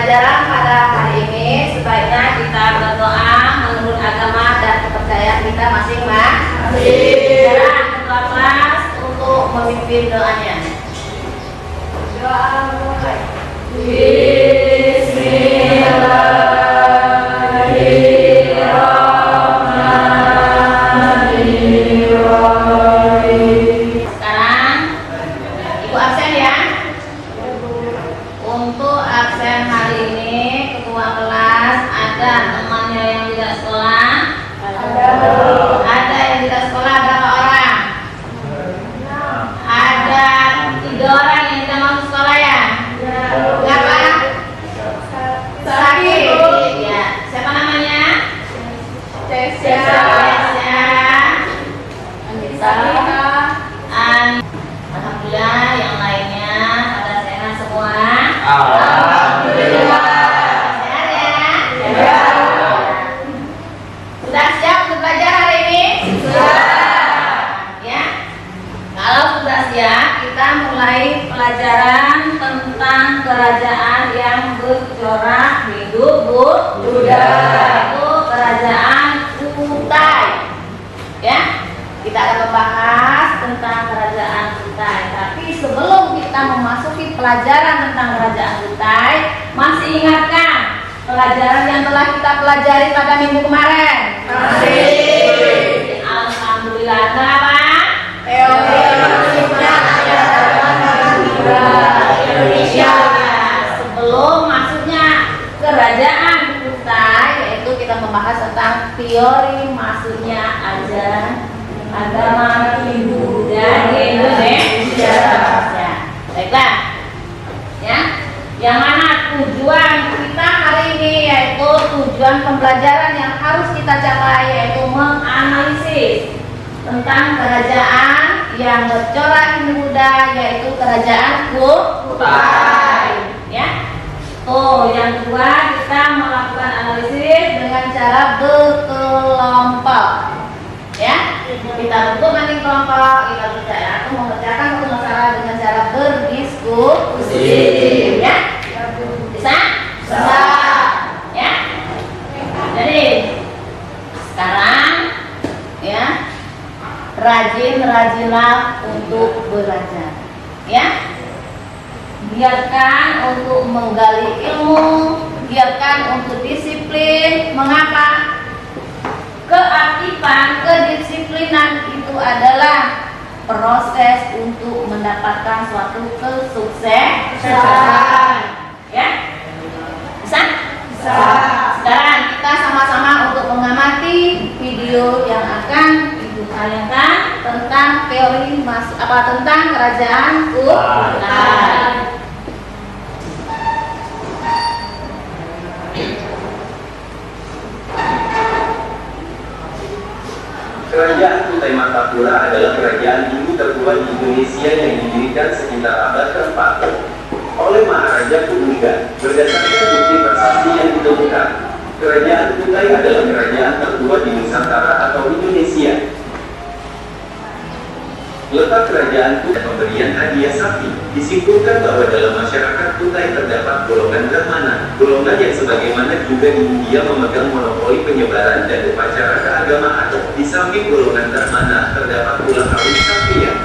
pelajaran pada hari ini sebaiknya kita berdoa menurut agama dan kepercayaan kita masing-masing. Sekarang ketua kelas untuk memimpin doanya. Doa mulai. Bismillahirrahmanirrahim. Sekarang Ibu absen ya. Untuk absen hari ini ketua kelas ada temannya yang tidak sekolah. Ada yang tidak sekolah berapa orang? Ada 3 orang yang tidak masuk sekolah ya. Berapa? Sakit. Ya. Siapa namanya? Cesya. Alhamdulillah, yang lainnya pada sehat semua. Alhamdulillah. Sehat ya? Sudah siap untuk belajar hari ini? Ya. Kalau sudah siap, kita mulai pelajaran tentang kerajaan yang bercorak hidup Buddha. Itu kerajaan Kutai. Ya. Kita akan membahas tentang kerajaan Kutai. Tapi sebelum kita memasuki pelajaran tentang kerajaan Kutai, masih ingatkah pelajaran yang telah kita pelajari pada minggu kemarin? Masih. Alhamdulillah. Kenapa? Teori masuknya Indonesia. Sebelum masuknya kerajaan Kutai, yaitu kita membahas tentang teori masuknya ajaran agama Hindu dan Indonesia. Ya. Baiklah. Ya. Yang mana tujuan kita hari ini, yaitu tujuan pembelajaran yang harus kita capai, yaitu menganalisis tentang kerajaan yang bercorak Hindu-Buddha, yaitu kerajaan Kutai. Ya. Yang kedua, kita melakukan analisis dengan cara berkelompok. Ya, kita bentuk nanti kelompok, kita mengerjakan satu masalah dengan cara berdiskusi. Ya, bisa? Bisa. Ya. Jadi sekarang, ya, rajin-rajinlah untuk belajar. Ya, giatkan untuk menggali ilmu, giatkan untuk disiplin. Mengapa? Keaktifan, kedisiplinan itu adalah proses untuk mendapatkan suatu kesuksesan. Ya? Bisa? Bisa. Sekarang kita sama-sama untuk mengamati video yang akan Ibu tayangkan tentang teori tentang kerajaan Kutai. Kerajaan Kutai Martapura adalah kerajaan Hindu tertua di Indonesia yang didirikan sekitar abad ke-4 oleh Maharaja Kudungga. Berdasarkan bukti prasasti yang ditemukan, kerajaan Kutai adalah kerajaan tertua di Nusantara atau Indonesia. Letak kerajaan Kutai pemberian hadiah sapi. Disimpulkan bahwa dalam masyarakat Kutai terdapat golongan Brahmana, golongan yang sebagaimana juga di India memegang monopoli penyebaran dan upacara keagamaan. Di samping golongan Brahmana terdapat pula kaum Ksatria.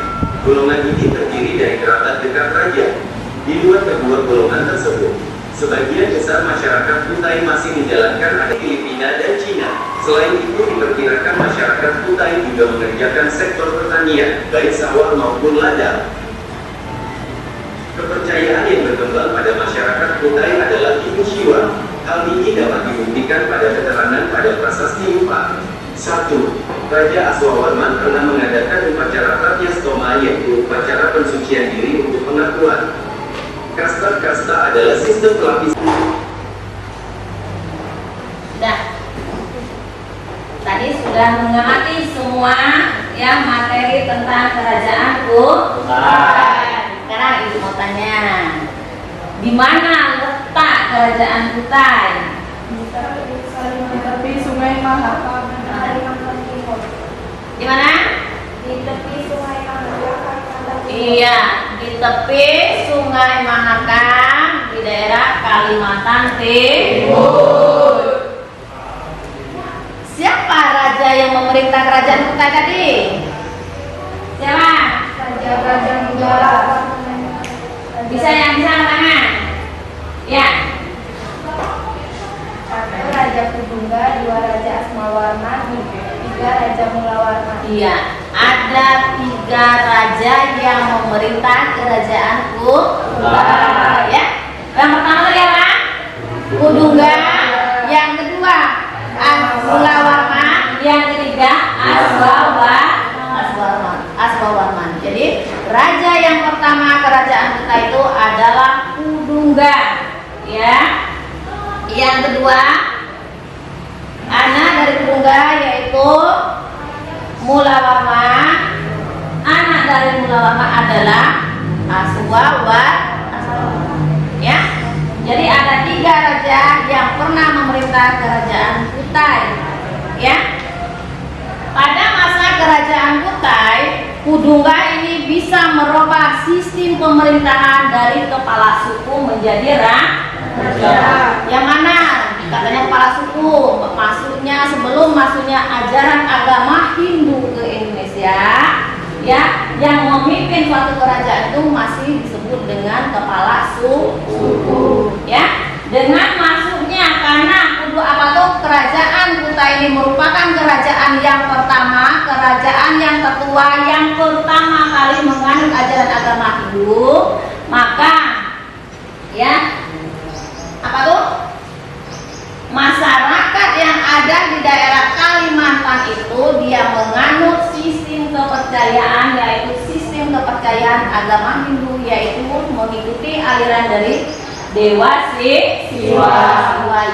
Golongan ini terdiri dari kerabat dekat raja. Di luar kedua golongan tersebut, sebagian besar masyarakat Kutai masih menjalankan adat Filipina dan Cina. Selain itu diperkirakan masyarakat Kutai juga mengerjakan sektor pertanian, baik sawah maupun ladang. Kepercayaan yang berkembang pada masyarakat Kutai adalah Hindu Shiva. Hal ini dapat dibuktikan pada keterangan pada prasasti Rupa. 1. Raja Aswawarman pernah mengadakan upacara Pratyastoma, yaitu upacara pensucian diri untuk pengakuan. Kasta-kasta adalah sistem pelapis. Sudah. Tadi sudah mengamati semua yang materi tentang kerajaan Kutai. Sekarang Ibu mau tanya, di mana letak kerajaan Kutai? Di tepi Sungai Mahakam. Di mana? Di tepi Sungai Mahakam. Iya, di tepi Sungai Mahakam di daerah Kalimantan Timur. Siapa raja yang memerintah kerajaan Kutai tadi? Siapa? Raja Mula. Bisa yang bisa angkat tangan? Ya. Satu Raja Kudungga, dua Raja Asmawarma, tiga Raja Mulawarma. Iya, ada 3 raja yang memerintah kerajaan Kutai. Ya. Yang pertama tadi apa? Kudungga. Yang kedua Mulawarma. Yang ketiga Aswawarman. Jadi raja yang pertama kerajaan Kutai itu adalah Kudungga. Ya. Yang kedua anak dari Kudungga yaitu Mulawarma. Anak dari Mulawarma adalah Aswawarman. Ya. Jadi ada 3 raja yang pernah memerintah kerajaan Kutai. Ya. Pada masa kerajaan Kutai, Kudungga ini bisa merubah sistem pemerintahan dari kepala suku menjadi raja. Yang mana? Katanya kepala suku, maksudnya sebelum masuknya ajaran agama Hindu ke Indonesia, ya, yang memimpin suatu kerajaan itu masih disebut dengan kepala suku. Ya, dengan masuknya karena kerajaan Kutai ini merupakan kerajaan yang pertama, kerajaan yang tertua yang pertama kali menganut ajaran agama Hindu, maka ya masyarakat yang ada di daerah Kalimantan itu dia menganut sistem kepercayaan, yaitu sistem kepercayaan agama Hindu, yaitu mengikuti aliran dari Dewa Siwa.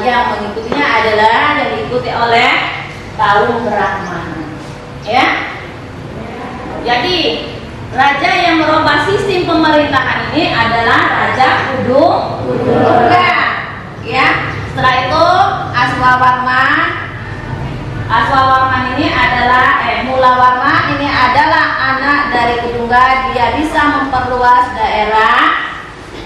Yang mengikutinya adalah yang diikuti oleh kaum Brahmana. Ya. Jadi raja yang merubah sistem pemerintahan ini adalah Raja Kudungga. Ya. Setelah itu Aswawarman ini adalah Mulawarma ini adalah anak dari Kudungga. Dia bisa memperluas daerah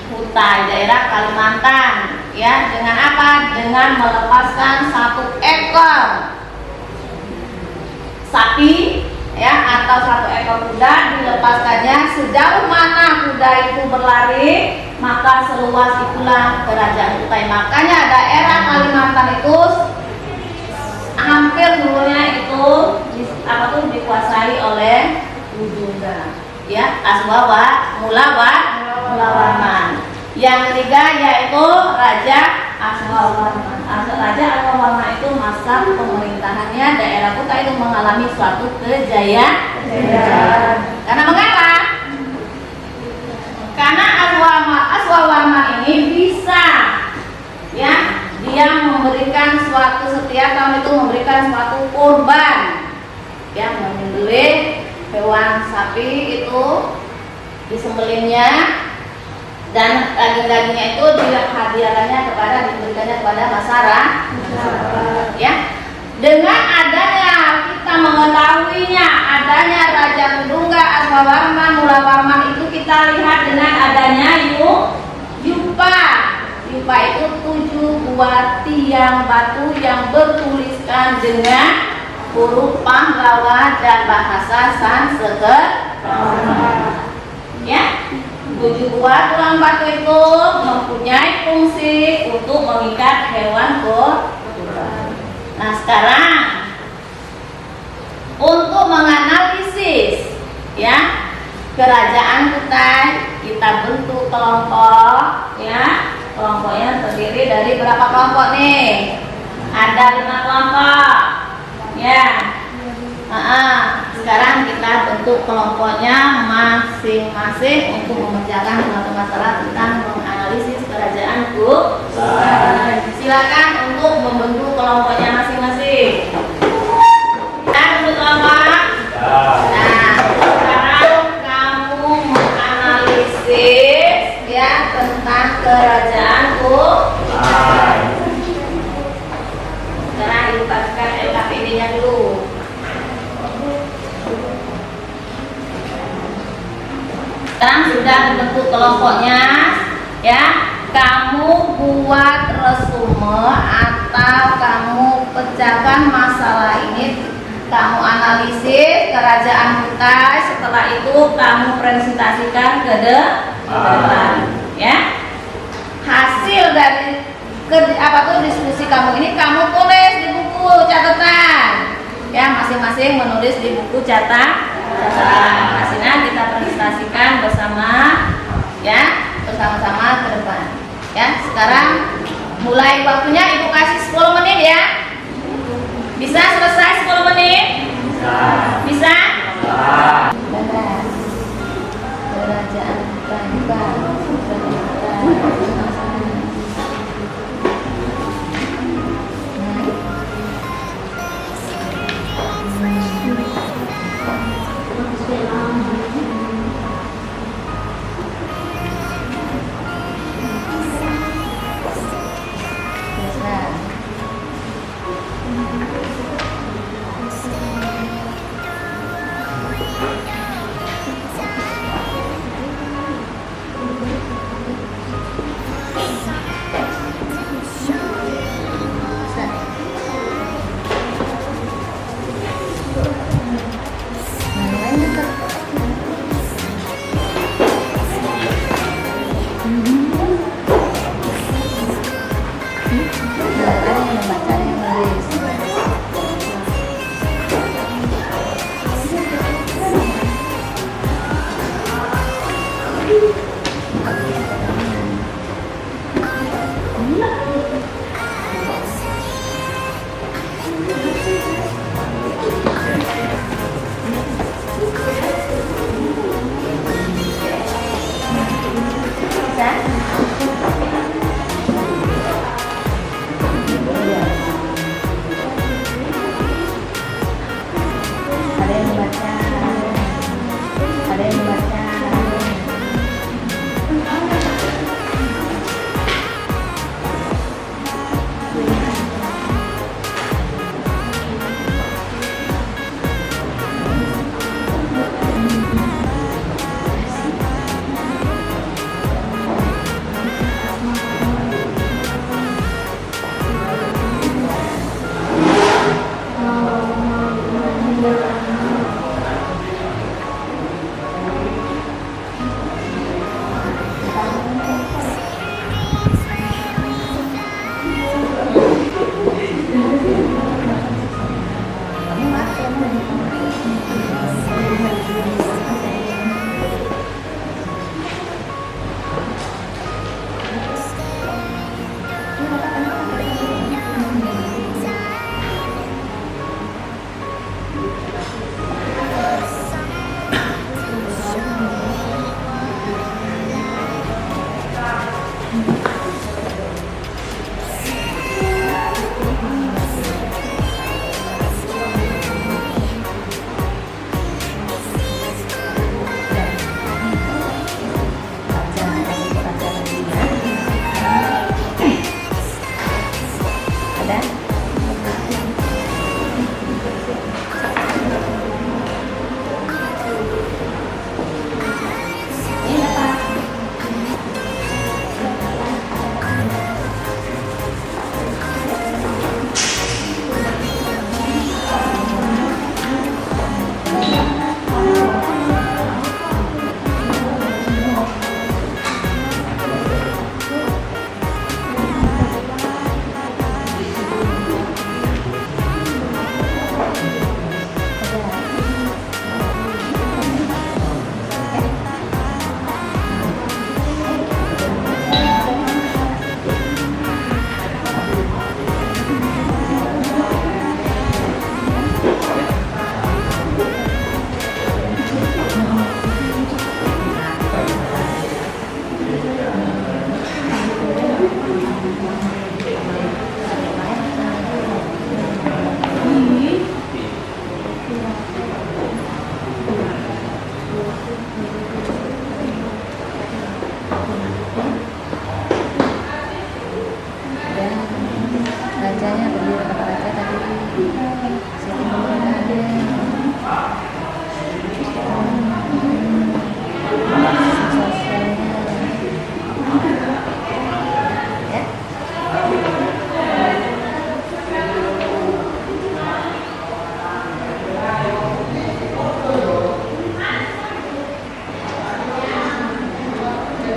Kutai, daerah Kalimantan. Ya, dengan apa? Dengan melepaskan 1 ekor sapi, ya, atau 1 ekor kuda. Dilepaskannya sejauh mana kuda itu berlari, maka seluas itulah kerajaan Kutai. Makanya daerah Kalimantan itu hampir seluruhnya itu dikuasai oleh Kudungga. Ya, Mulawarman. Yang ketiga yaitu Raja Aswawarman. Raja Aswawarman itu masa pemerintahannya daerah Kutai itu mengalami suatu kejayaan. Karena mengapa? Karena Aswawarman ini bisa, ya, dia memberikan setiap tahun itu memberikan suatu korban, ya, menyembelih hewan sapi itu, disembelihnya, dan daging-dagingnya itu diberikannya kepada masyarakat. Ya, dengan adanya kita mengetahuinya adanya Raja Kudungga, Aswawarman, Mulawarman itu kita lihat dengan adanya Yupa. Yupa itu 7 buah tiang batu yang bertuliskan dengan huruf Pahlawa dan bahasa Sanskerta. Ya, 7 buah tulang batu itu mempunyai fungsi untuk mengikat hewan kurban. Nah, sekarang untuk menganalisis, ya, kerajaan Kutai, kita bentuk kelompok, ya. Kelompoknya terdiri dari berapa kelompok nih? Ada 5 kelompok. Ya. Sekarang kita bentuk kelompoknya masing-masing untuk mengerjakan suatu masalah tentang menganalisis kerajaan Kutai. Silakan untuk membentuk kelompoknya masing-masing. Kita bentuk kelompok. Nah, sekarang kamu menganalisis, ya, tentang kerajaan Kutai. Sekarang ibu kasihkan LKPD-nya dulu. Sekarang sudah dibentuk kelompoknya, ya. kamu buat resume atau kamu pecahkan masalah ini, kamu analisis kerajaan Kutai, setelah itu kamu presentasikan ke depan, ya. Hasil dari diskusi kamu ini kamu tulis di buku catatan, ya, masing-masing menulis di buku catatan. Hasilnya kita presentasikan bersama, ya, bersama-sama ke depan, ya. Sekarang mulai waktunya ibu kasih 10 menit, ya. Bisa selesai 10 menit? Bisa? Kerajaan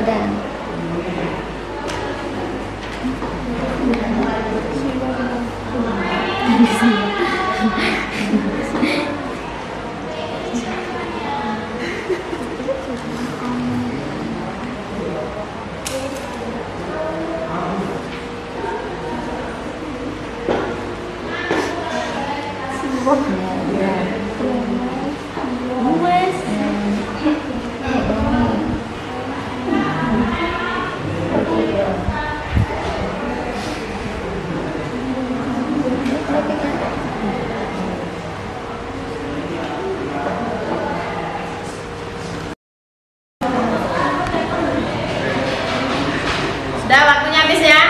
Padang. Sudah waktunya habis ya?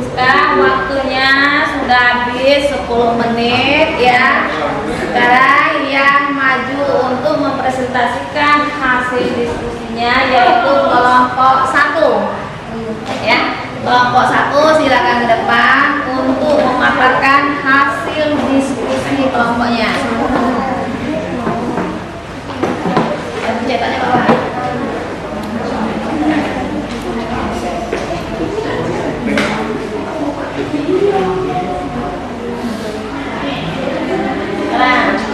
Sekarang waktunya sudah habis 10 menit ya. Sekarang yang maju untuk mempresentasikan hasil diskusinya yaitu kelompok 1. Ya, kelompok 1 silakan ke depan untuk memaparkan hasil diskusi kelompoknya. Cetaknya bawah.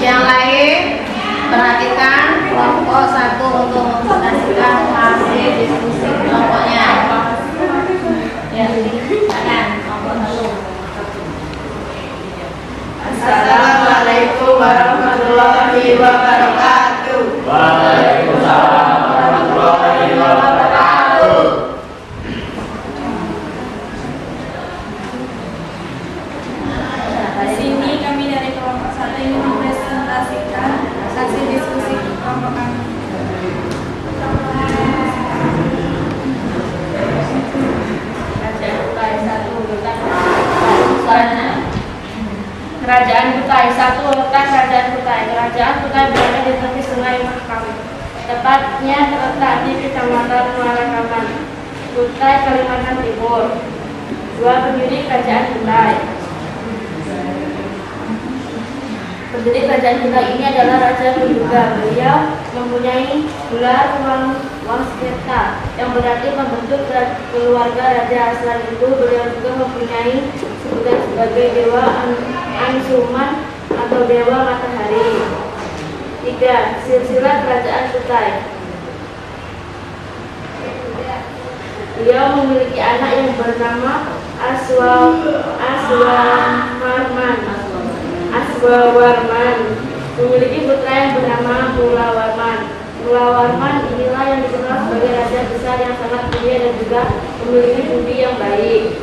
Yang lain perhatikan kelompok 1 untuk mempresentasikan hasil diskusi kelompoknya. Ya, silakan kelompok 1. Assalamualaikum warahmatullahi wabarakatuh. Waalaikumsalam warahmatullahi wabarakatuh. Di sini kami dari kelompok 1 ingin mempresentasikan hasil diskusi kelompok kami. Kerajaan Kutai 1. Letak Kerajaan Kutai. Kerajaan Kutai berada di tepi Sungai Mahakam. Tepatnya terletak di Kecamatan Muarakaman, Kutai, Kalimantan Timur. 2. Pendiri Kerajaan Kutai. Pendiri Kerajaan Kutai ini adalah Raja Kunjungan. Beliau mempunyai gelar Wangsketa yang berarti membentuk keluarga raja. Selain itu, beliau juga mempunyai sebutan sebagai Dewa Ansuman atau Dewa Matahari. 3. Silsilah Kerajaan Kutai. Beliau memiliki anak yang bernama Aswawarman, memiliki putra yang bernama Mulawarman. Mulawarman inilah yang dikenal sebagai raja besar yang sangat mulia dan juga memiliki budi yang baik.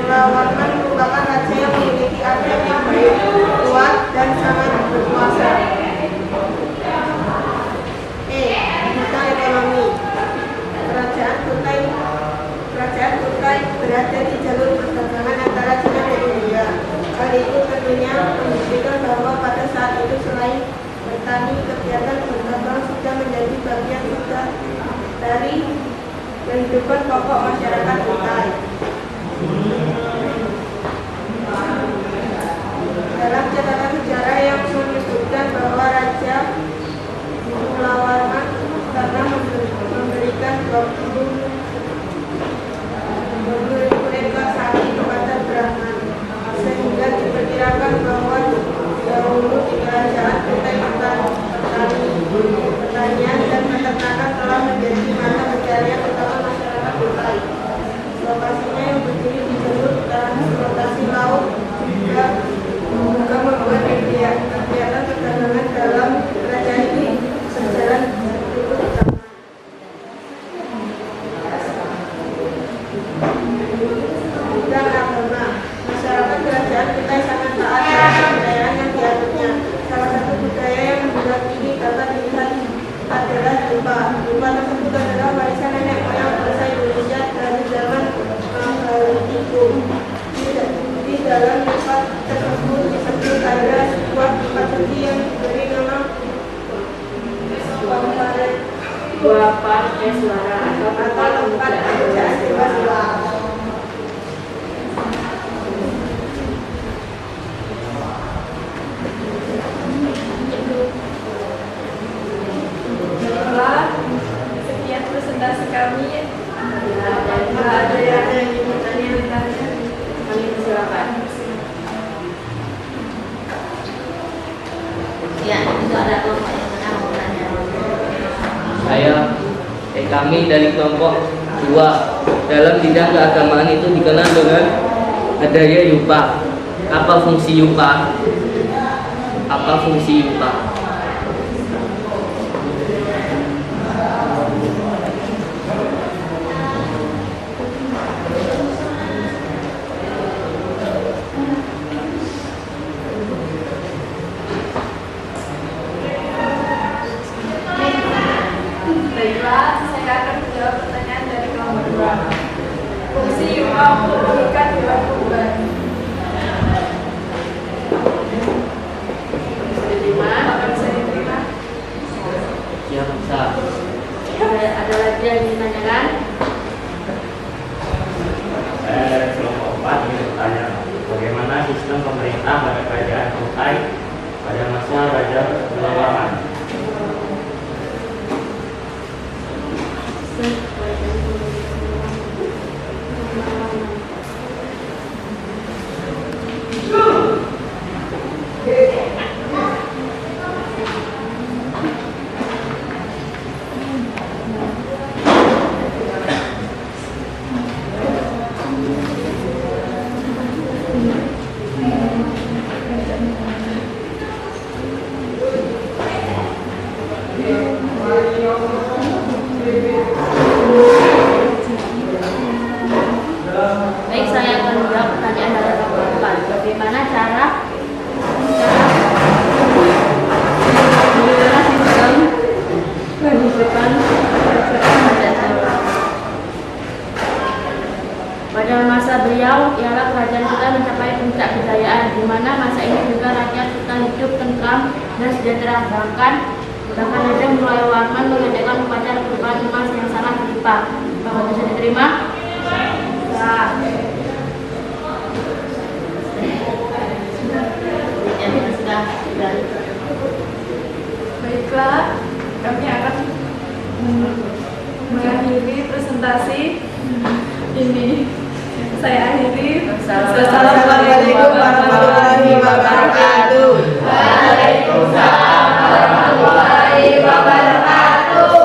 Mulawarman merupakan raja yang memiliki adat yang baik, kuat, dan sangat berkuasa. Bidang ekonomi. Kerajaan Kutai berada di jalur perdagangan antara Cina dan India. Hal itu tentunya membuktikan bahwa pada saat itu selain bertani, kegiatan berdagang sudah menjadi bagian dari kehidupan pokok masyarakat Kutai. Dalam catatan sejarah yang menyebutkan bahwa Raja Mulawarman karena memberikan 20 ekor sapi kepada Brahman, sehingga diperkirakan bahwa dahulu di kerajaan Kutai pertanian dan peternakan telah menjadi mata pencarian utama masyarakat Kutai. Lokasinya yang berdiri di jalur transportasi laut juga membuat kegiatan perdagangan dalam kerajaan ini berjalan cukup utama. Bidang agama. Masyarakat kerajaan Kutai sangat taat pada kebudayaan yang dianutnya. Salah satu budaya yang menjulang tinggi dapat dilihat adalah dupa. Dupa tersebut adalah warisan nenek moyang bangsa Indonesia dari zaman Megalitik. Di dalam dupa tersebut disebut ada sebuah tempat suci yang diberi nama Dwaparteswara atau tempat pemujaan Dewa Siwa. Ya, itu ada kelompok yang mana mau tanya. Kami dari kelompok 2 dalam bidang keagamaan itu dikenal dengan adanya YUPA. Apa fungsi YUPA? Baiklah, saya akan menjawab pertanyaan dari kelompok 2. Fungsi YUPA untuk mengikat hewan kurban. Bisa diterima? Ya, bisa. Ada lagi yang ditanyakan? Saya dari kelompok 4 ingin bertanya, bagaimana sistem pemerintah pada kerajaan Kutai pada masa Raja Mula Warman? Baik, saya akan menjawab pertanyaan dari kelompok 4. Bagaimana cara sistem kehidupan pada masa beliau ialah kerajaan kita mencapai puncak kejayaan, di mana masa ini juga rakyat kita hidup tentram dan sejahtera. Bahkan Raja Mulai Warman mengadakan upacara kurban emas yang sangat berlimpah. Apakah bisa diterima? Baiklah, kami akan mengakhiri presentasi ini. Saya akhiri. Wassalamualaikum warahmatullahi wabarakatuh. Waalaikumsalam warahmatullahi wabarakatuh.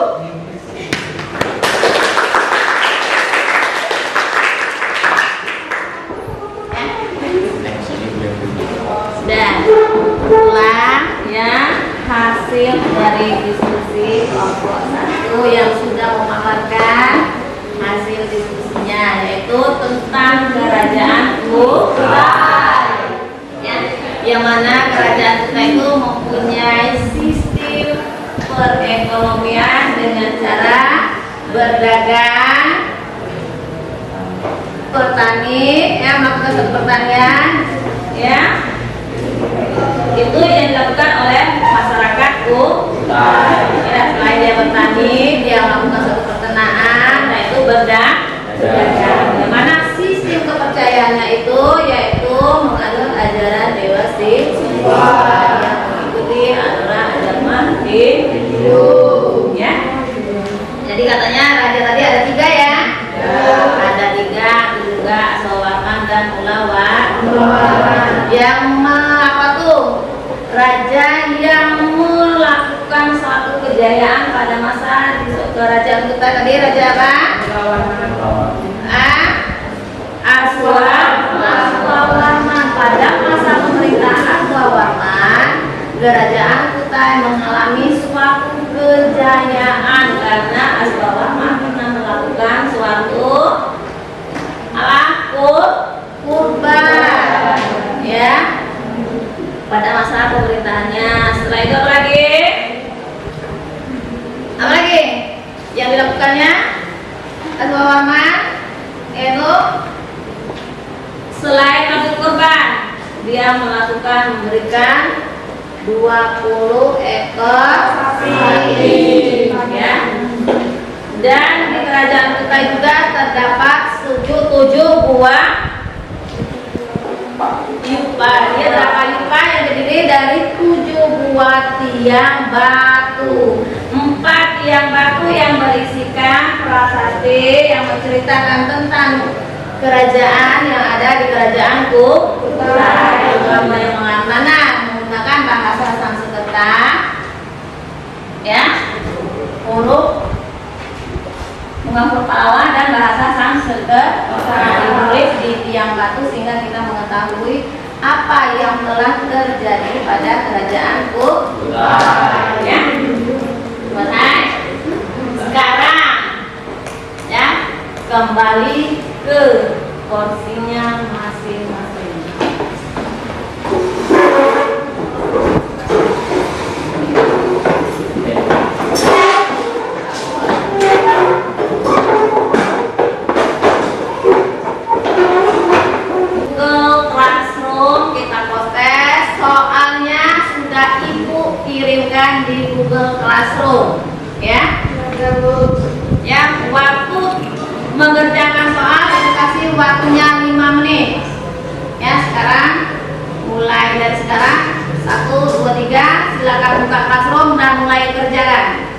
Dan ulang ya hasil dari diskusi kelompok 1 yang sudah memaparkan hasil diskusinya, yaitu tentang kerajaan Kutai ya, yang mana kerajaan Kutai itu mempunyai sistem perekonomian dengan cara berdagang, petani melakukan suatu pertanian ya, itu yang dilakukan oleh masyarakat Kutai ya. Selain dia bertani, dia melakukan suatu peternakan, nah itu berdagang. Yang mana sistem kepercayaannya itu yaitu menganut ajaran Dewa Siswa yang mengikuti aturan agama Hindu ya. Jadi katanya raja tadi ada 3 ya. Ada 3, juga Aswawarman dan Mulawarman. Yang apa tuh? Raja yang melakukan suatu kejayaan pada masa di kerajaan Kutai tadi, raja apa? Aswawarman. Pada masa pemerintahan Aswawarman, kerajaan Kutai mengalami suatu kejayaan karena Aswawarman pernah melakukan suatu kurban ya pada masa pemerintahannya. Setelah itu apa lagi? Apa lagi yang dilakukannya Aswawarman? Itu selain masuk kurban, dia memberikan 20 ekor sapi ya. Dan di kerajaan Kutai juga terdapat 7 buah yupa. Dia berapa yupa yang terdiri dari 7 buah tiang batu, 4 tiang batu yang berisikan prasasti yang menceritakan tentang kerajaan yang ada di kerajaan Kutai. Yang mana menggunakan bahasa Sanskerta yang telah terjadi pada kerajaanku. Ya, selesai. Sekarang ya kembali ke porsinya masing-masing. Kirimkan di Google Classroom ya. Yang waktu mengerjakan soal dikasih waktunya 5 menit ya. Sekarang mulai dari sekarang 1, 2, 3 silakan buka Classroom dan mulai kerjakan.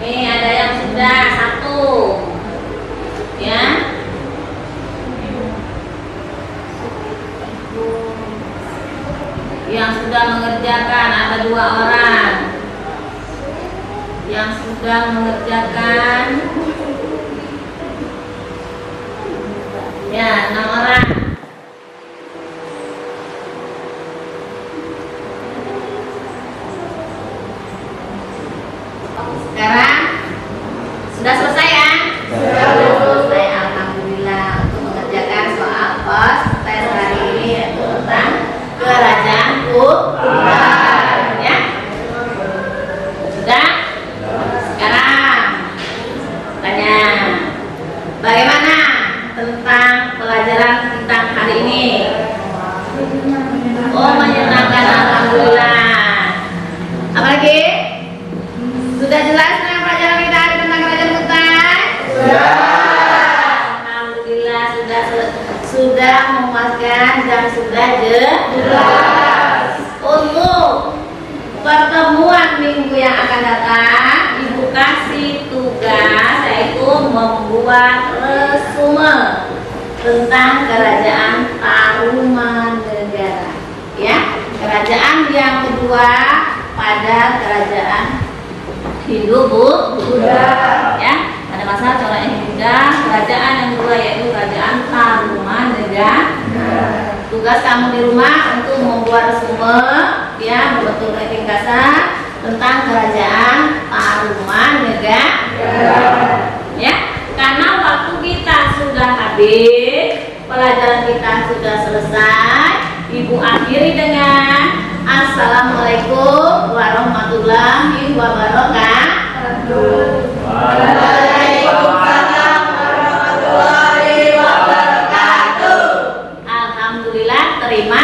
Nih ada yang sudah 1 ya. Yang sudah mengerjakan ada 2 orang. Yang sudah mengerjakan ya 6 orang. Sekarang sudah selesai ya? Sudah selesai, alhamdulillah, untuk mengerjakan soal pos tes hari ini yaitu tentang kerajaanku. Ya? Sudah? Sekarang tanya, bagaimana tentang pelajaran kita hari ini? Oh, menyenangkan, alhamdulillah. Apalagi? Sudah jelas tentang pelajaran kita tentang kerajaan Kutai? Sudah. Alhamdulillah sudah memuaskan dan sudah jelas. Untuk pertemuan minggu yang akan datang, Ibu kasih tugas yaitu membuat resume tentang kerajaan Tarumanegara. Ya, kerajaan yang kedua pada kerajaan Hindu Buddha ya. Pada masa Chola Hindu kerajaan yang kedua yaitu kerajaan Tarumanegara. Tugas kamu di rumah untuk membuat resume ya, membentuk ringkasan tentang kerajaan Tarumanegara. Ya, karena waktu kita sudah habis, pelajaran kita sudah selesai. Ibu akhiri dengan Assalamualaikum warahmatullahi wabarakatuh. Waalaikumsalam warahmatullahi wabarakatuh. Alhamdulillah, terima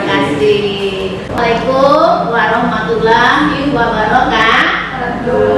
kasih. Waalaikumsalam warahmatullahi wabarakatuh.